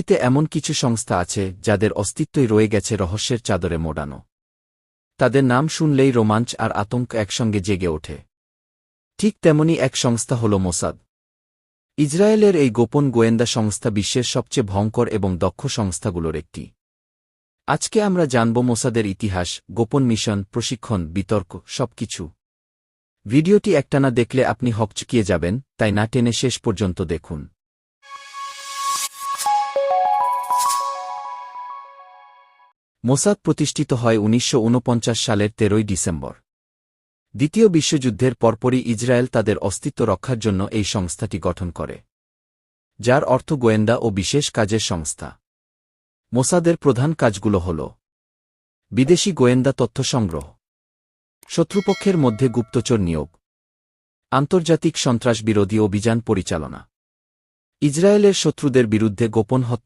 পৃথিবীতে এমন কিছু সংস্থা আছে যাদের অস্তিত্বই রয়ে গেছে রহস্যের চাদরে মোড়ানো। তাদের নাম শুনলেই রোমাঞ্চ আর আতঙ্ক একসঙ্গে জেগে ওঠে। ঠিক তেমনি এক সংস্থা হল মোসাদ। ইসরায়েলের এই গোপন গোয়েন্দা সংস্থা বিশ্বের সবচেয়ে ভয়ঙ্কর এবং দক্ষ সংস্থাগুলোর একটি। আজকে আমরা জানব মোসাদের ইতিহাস, গোপন মিশন, প্রশিক্ষণ, বিতর্ক, সবকিছু। ভিডিওটি একটানা দেখলে আপনি হকচকিয়ে যাবেন, তাই না টেনে শেষ পর্যন্ত দেখুন। মোসাদ প্রতিষ্ঠিত হয় ১৯৪৯ সালের ১৩ ডিসেম্বর। দ্বিতীয় বিশ্বযুদ্ধের পরপরই ইসরায়েল তাদের অস্তিত্ব রক্ষার জন্য এই সংস্থাটি গঠন করে, যার অর্থ গোয়েন্দা ও বিশেষ কাজের সংস্থা। মোসাদের প্রধান কাজগুলো হল বিদেশি গোয়েন্দা তথ্য সংগ্রহ, শত্রুপক্ষের মধ্যে গুপ্তচর নিয়োগ, আন্তর্জাতিক সন্ত্রাসবিরোধী অভিযান পরিচালনা, ইসরায়েলের শত্রুদের বিরুদ্ধে গোপন হত্যা